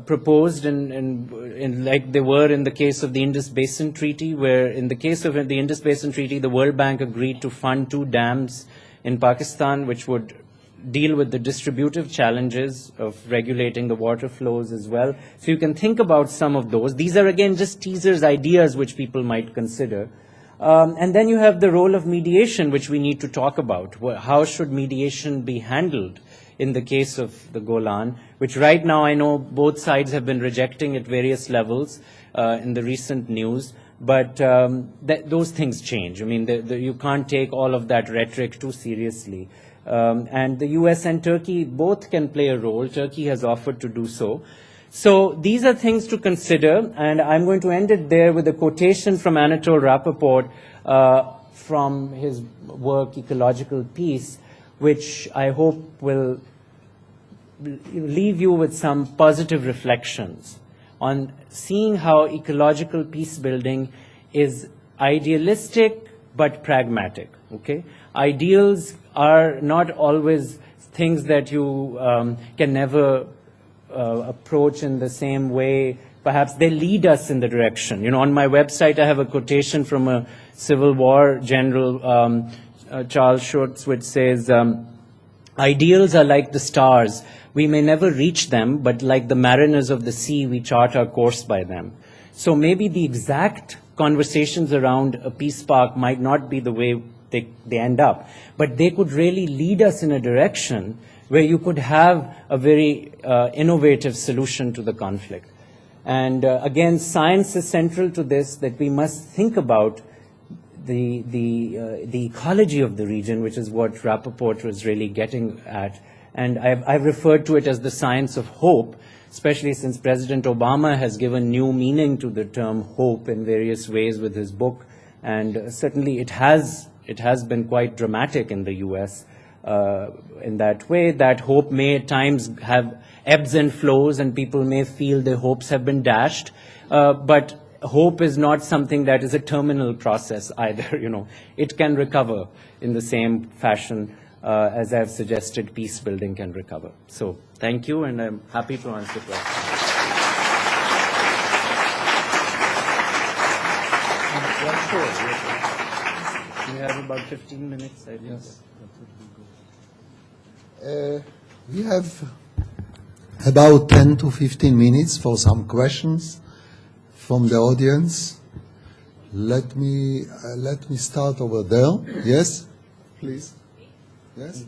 proposed in like they were in the case of the Indus Basin Treaty, where in the case of the Indus Basin Treaty, the World Bank agreed to fund 2 dams in Pakistan, which would deal with the distributive challenges of regulating the water flows as well. So you can think about some of those. These are, again, just teasers, ideas which people might consider. And then you have the role of mediation, which we need to talk about. How should mediation be handled in the case of the Golan, which right now I know both sides have been rejecting at various levels in the recent news. But those things change. I mean, you can't take all of that rhetoric too seriously. And the US and Turkey both can play a role. Turkey has offered to do so. So these are things to consider, and I'm going to end it there with a quotation from Anatole Rappaport from his work Ecological Peace, which I hope will leave you with some positive reflections on seeing how ecological peace building is idealistic but pragmatic. Okay? Ideals are not always things that you can never approach in the same way. Perhaps they lead us in the direction. You know, on my website I have a quotation from a Civil War general, Charles Schurz, which says, ideals are like the stars. We may never reach them, but like the mariners of the sea, we chart our course by them. So maybe the exact conversations around a peace park might not be the way they end up, but they could really lead us in a direction where you could have a very innovative solution to the conflict. And again, science is central to this, that we must think about the ecology of the region, which is what Rappaport was really getting at. And I've referred to it as the science of hope, especially since President Obama has given new meaning to the term hope in various ways with his book. And certainly it has been quite dramatic in the US in that way, that hope may at times have ebbs and flows, and people may feel their hopes have been dashed. But hope is not something that is a terminal process either. You know, it can recover in the same fashion as I've suggested peace building can recover. So thank you, and I'm happy to answer questions. We have about 15 minutes, I think. Yes. We have about 10 to 15 minutes for some questions from the audience. Let me start over there. Yes, please. Yes.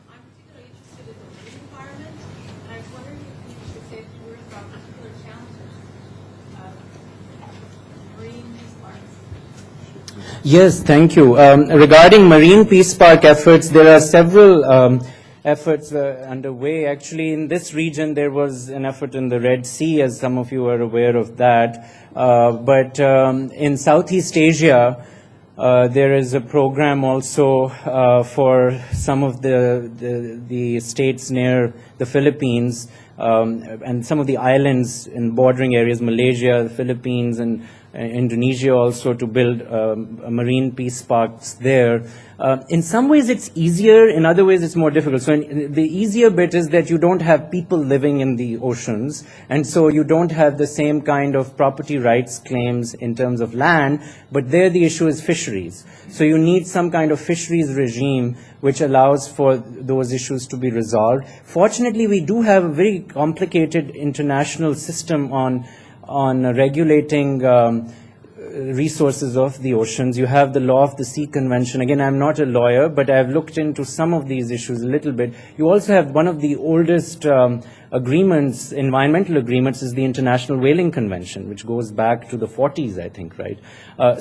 I'm particularly interested in the marine environment, and I was wondering if you could say a few words about particular challenges of marine peace parks. Yes, thank you. Regarding marine peace park efforts, there are several efforts underway. Actually, in this region, there was an effort in the Red Sea, as some of you are aware of that. But in Southeast Asia, there is a program also for some of the states near the Philippines and some of the islands in bordering areas, Malaysia, the Philippines, and Indonesia also to build marine peace parks there. In some ways it's easier, in other ways it's more difficult. So the easier bit is that you don't have people living in the oceans, and so you don't have the same kind of property rights claims in terms of land, but there the issue is fisheries. So you need some kind of fisheries regime which allows for those issues to be resolved. Fortunately, we do have a very complicated international system on regulating resources of the oceans. You have the Law of the Sea Convention. Again, I'm not a lawyer, but I've looked into some of these issues a little bit. You also have one of the oldest agreements, environmental agreements, is the International Whaling Convention, which goes back to the 40s, I think, right?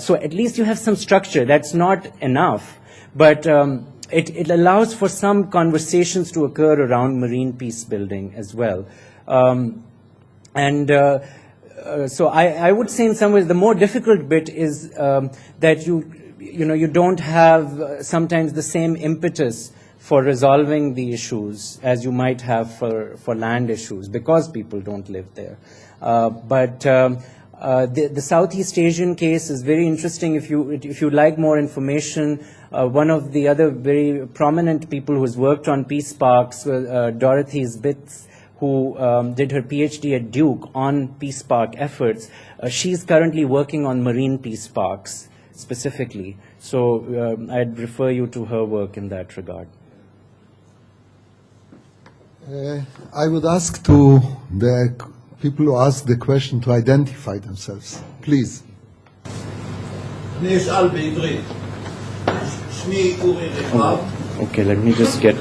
So at least you have some structure. That's not enough, but it allows for some conversations to occur around marine peace building as well. So I would say in some ways the more difficult bit is that you don't have sometimes the same impetus for resolving the issues as you might have for land issues because people don't live there. But the Southeast Asian case is very interesting. If you like more information, one of the other very prominent people who's worked on peace parks, Dorothy Spitz, who did her PhD at Duke on peace park efforts. She's currently working on marine peace parks specifically. So I'd refer you to her work in that regard. I would ask to the people who ask the question to identify themselves. Please. אני אשאל בעברית. שמי אורי רחב. Okay, let me just get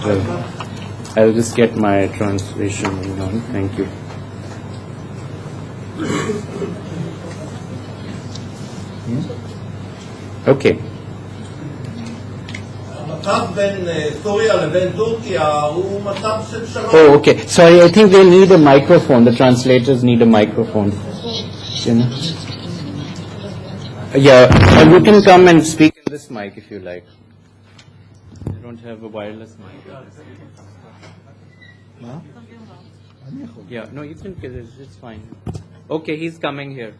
I'll just get my translation on. Thank you. Okay. המצב בין סוריה לבין טורקיה הוא מצב של שלום. Oh, okay. Sorry, I think they need a microphone. The translators need a microphone. You know? Yeah, you can come and speak in this mic if you like. I don't have a wireless mic. Yeah, no, you can get it. It's fine. Okay, he's coming here.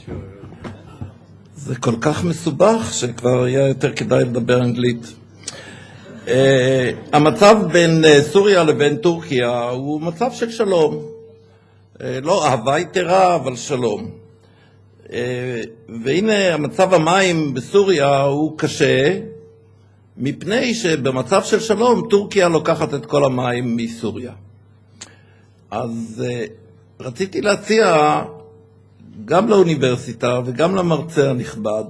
Sure. זה כל כך מסובך שכבר יהיה יותר כדאי לדבר אנגלית. המצב בין סוריה לבין טורקיה הוא מצב של שלום. לא אהבה יתרה, אבל שלום. והנה המצב המים בסוריה הוא קשה, מפני שבמצב של שלום טורקיה לוקחת את כל המים מסוריה. אז רציתי להציע גם לאוניברסיטה וגם למרצה הנכבד,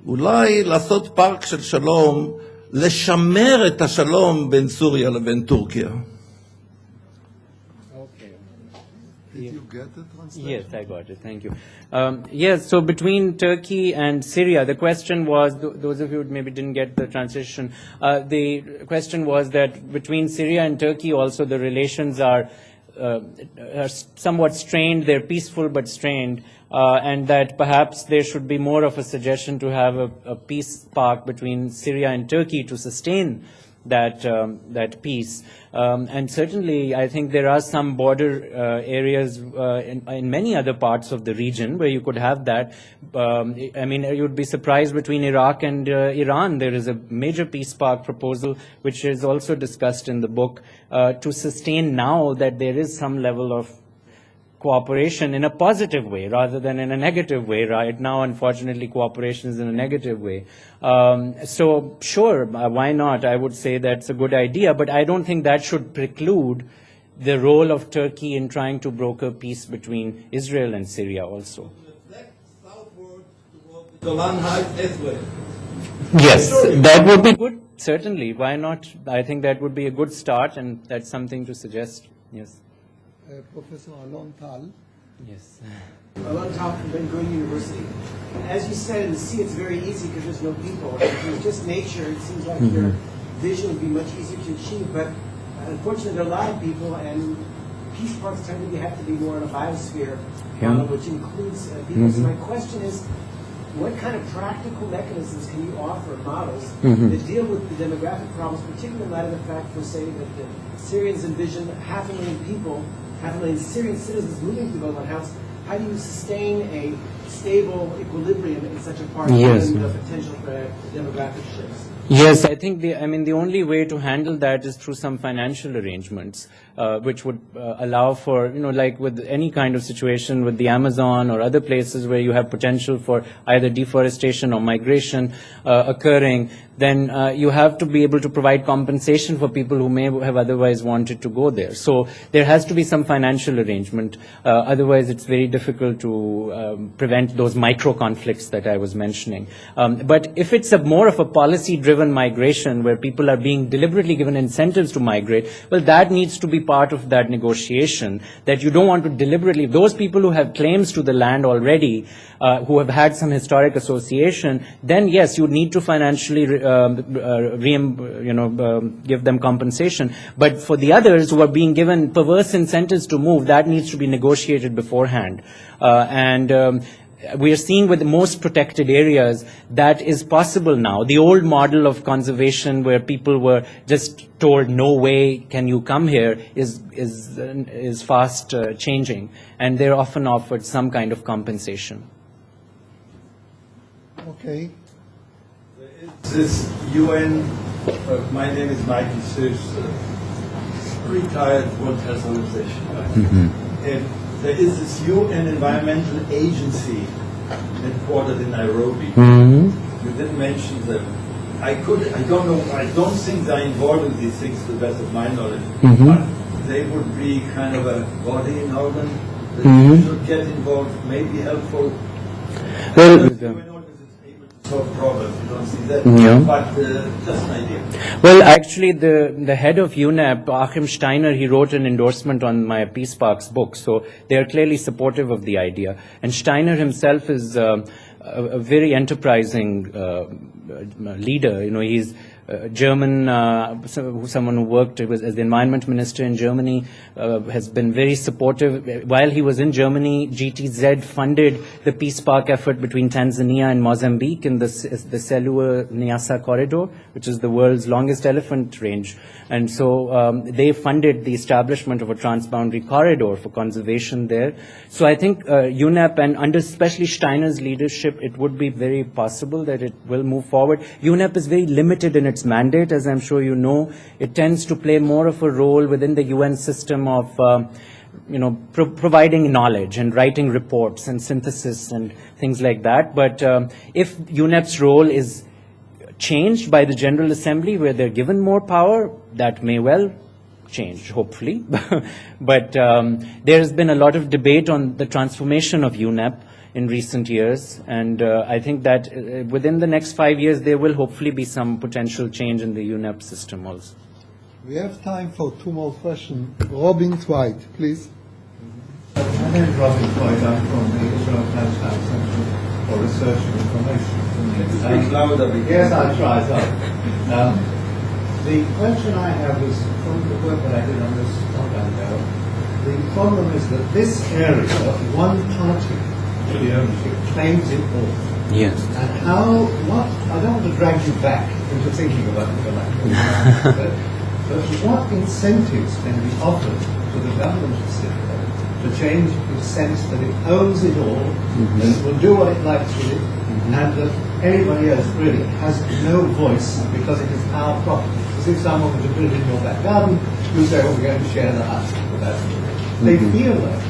אולי לעשות פארק של שלום, לשמר את השלום בין סוריה לבין טורקיה. Did you get the translation? Yes, I got it. Thank you. Yes, so between Turkey and Syria, the question was, those of you who maybe didn't get the translation, the question was that between Syria and Turkey also the relations are somewhat strained. They're peaceful but strained, and that perhaps there should be more of a suggestion to have a peace park between Syria and Turkey to sustain that peace. And certainly, I think there are some border areas in many other parts of the region where you could have that. I mean, you'd be surprised between Iraq and Iran. There is a major peace park proposal, which is also discussed in the book, to sustain now that there is some level of cooperation in a positive way rather than in a negative way. Right now, unfortunately, cooperation is in a negative way. So sure, why not? I would say that's a good idea, but I don't think that should preclude the role of Turkey in trying to broker peace between Israel and Syria also. Yes, that would be good. Certainly, why not? I think that would be a good start, and that's something to suggest. Yes. Professor Alon Tal. Yes. Alon Tal from Ben-Gurion University. As you said, in the sea it's very easy because there's no people. If it was just nature, it seems like your vision would be much easier to achieve. But unfortunately, there are a lot of people, and peace parks tend to have to be more in a biosphere, which includes people. So my question is, what kind of practical mechanisms can you offer, models, that deal with the demographic problems, particularly in light of the fact, for say, that the Syrians envision 500,000 people half a million Syrian citizens moving to Golan Heights. How do you sustain a stable equilibrium in such a part Yes. given the potential for demographic shifts? Yes, I think the only way to handle that is through some financial arrangements, which would allow for, like with any kind of situation with the Amazon or other places where you have potential for either deforestation or migration occurring, then you have to be able to provide compensation for people who may have otherwise wanted to go there. So there has to be some financial arrangement. Otherwise, it's very difficult to prevent those micro conflicts that I was mentioning. But if it's more of a policy-driven migration where people are being deliberately given incentives to migrate, well, that needs to be part of that negotiation, that you don't want to deliberately, those people who have claims to the land already, who have had some historic association, then yes, you need to financially give them compensation. But for the others who are being given perverse incentives to move, that needs to be negotiated beforehand. We are seeing with the most protected areas that is possible now. The old model of conservation where people were just told, no way can you come here, is fast changing. And they're often offered some kind of compensation. Okay. This UN, my name is Mikey Seuss, retired World Health Organization. And there is this UN Environmental Agency headquartered in Nairobi. You didn't mention them. I don't know, I don't think they're involved in these things to the best of my knowledge. But they would be kind of a body in organ that you should get involved, may be helpful. Well, solve problems. You don't see that, Yeah. but just an idea. Well, actually, the head of UNEP, Achim Steiner, he wrote an endorsement on my Peace Parks book, so they are clearly supportive of the idea. And Steiner himself is a very enterprising leader. He's German, someone who worked as the environment minister in Germany, has been very supportive. While he was in Germany, GTZ funded the peace park effort between Tanzania and Mozambique in the Selua-Niassa corridor, which is the world's longest elephant range. And so they funded the establishment of a transboundary corridor for conservation there. So I think UNEP, and under especially Steiner's leadership, it would be very possible that it will move forward. UNEP is very limited in its mandate, as I'm sure you know. It tends to play more of a role within the UN system of providing knowledge and writing reports and synthesis and things like that. But if UNEP's role is changed by the General Assembly, where they're given more power, that may well change, hopefully. But there has been a lot of debate on the transformation of UNEP in recent years, and I think that within the next 5 years there will hopefully be some potential change in the UNEP system also. We have time for two more questions. Robin White, please. My name is Robin White. I'm from the Israel Palestine Center for Research and Information. Speak louder. Yes, I'll try. The question I have is from the work that I did on this program now. The problem is that this area, one party to the ownership, claims it all. Yes. And I don't want to drag you back into thinking about the land. But what incentives can be offered to the government of Syria to change its sense that it owns it all, that it will do what it likes with it, and that anybody else really has no voice because it is our property? As if someone were to build in your back garden, you say, well, we're going to share the hut with that. They feel that.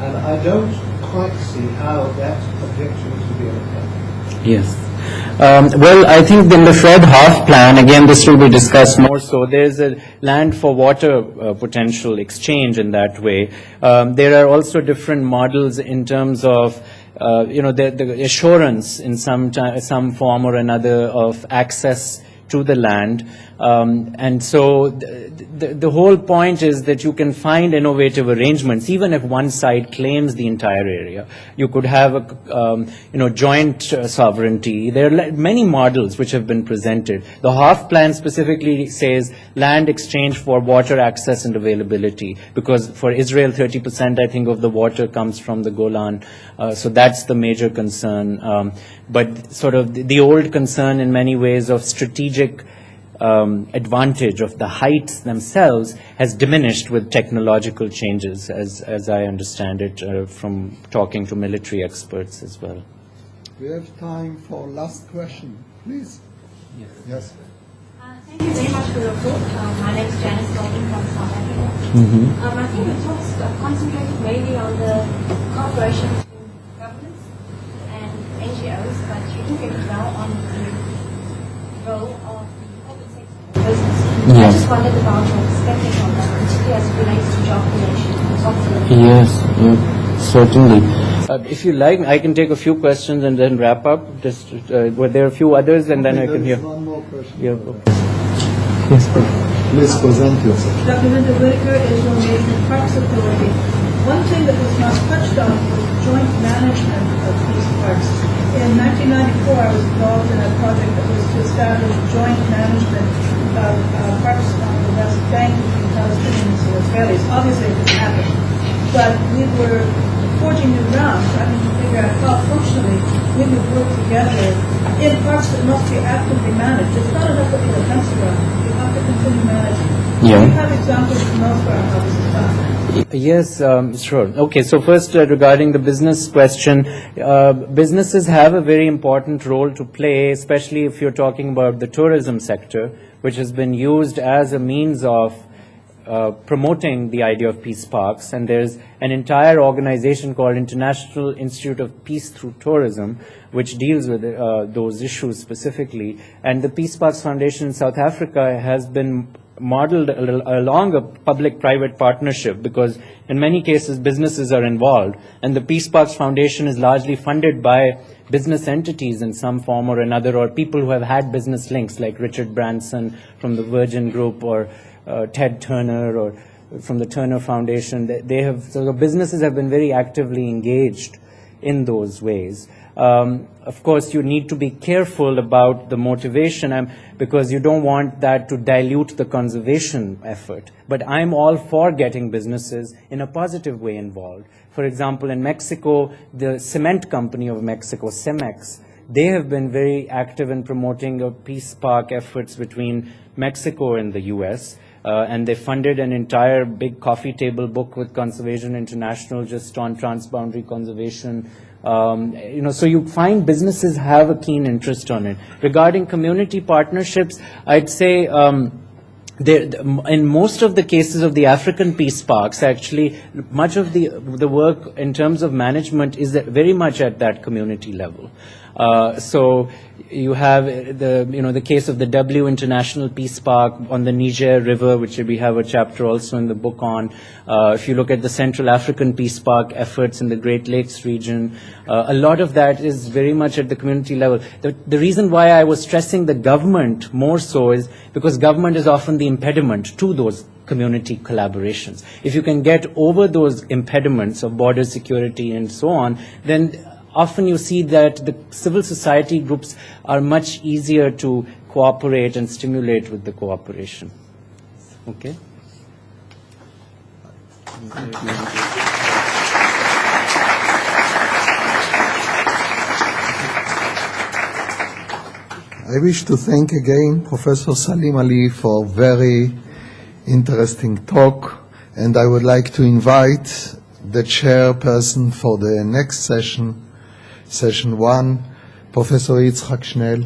And I don't quite see how that objection is to be overcome. Yes. Well, I think in the Fred Hoff plan, again, this will be discussed more so, there's a land for water potential exchange in that way. There are also different models in terms of the assurance in some form or another of access to the land. And so the whole point is that you can find innovative arrangements, even if one side claims the entire area. You could have a joint sovereignty. There are many models which have been presented. The Hoff plan specifically says land exchange for water access and availability, because for Israel, 30% I think of the water comes from the Golan. So that's the major concern. But sort of the old concern in many ways of strategic advantage of the heights themselves has diminished with technological changes, as I understand it from talking to military experts as well. We have time for last question, please. Yes. Thank you very much for your talk. My name is Janice Golden from South Africa. I think your talks concentrated mainly on the cooperation between governments and NGOs, but you didn't get well on the role of the public sector business. I just wondered about your perspective on that, particularly as it relates to job creation and job creation. Yes, certainly. If you like, I can take a few questions and then wrap up. Just were there a few others, and then I can hear. One more question. Yeah. Yes, Please present yourself. Dr. Linda Whitaker is your major parks authority. One thing that was not touched on was joint management of these parks. In 1994, I was involved in a project that was to establish joint management of parks on the West Bank between Palestinians and Israelis. Obviously, it didn't happen. But we were forging new ground, trying to figure out how functionally we would work together in parks that must be actively managed. It's not enough to be a fence around. You have to continue managing. Yeah. We have examples from elsewhere how this is done. Yes, sure. Okay, so first regarding the business question, businesses have a very important role to play, especially if you're talking about the tourism sector, which has been used as a means of promoting the idea of peace parks, and there's an entire organization called International Institute of Peace Through Tourism, which deals with those issues specifically. And the Peace Parks Foundation in South Africa has been modeled along a public-private partnership, because in many cases businesses are involved, and the Peace Parks Foundation is largely funded by business entities in some form or another, or people who have had business links, like Richard Branson from the Virgin Group, or Ted Turner, or from the Turner Foundation. So the businesses have been very actively engaged in those ways. Of course, you need to be careful about the motivation, because you don't want that to dilute the conservation effort. But I'm all for getting businesses in a positive way involved. For example, in Mexico, the cement company of Mexico, Cemex, they have been very active in promoting peace park efforts between Mexico and the U.S., and they funded an entire big coffee table book with Conservation International just on transboundary conservation. So you find businesses have a keen interest on it. Regarding community partnerships, I'd say in most of the cases of the African peace parks, actually, much of the work in terms of management is very much at that community level. So you have the case of the W International Peace Park on the Niger River, which we have a chapter also in the book on. If you look at the Central African Peace Park efforts in the Great Lakes region, a lot of that is very much at the community level. The reason why I was stressing the government more so is because government is often the impediment to those community collaborations. If you can get over those impediments of border security and so on, then often you see that the civil society groups are much easier to cooperate and stimulate with the cooperation. Okay? I wish to thank again Professor Salim Ali for very interesting talk, and I would like to invite the chairperson for the next session, Session 1, Professor Yitzhak Schnell.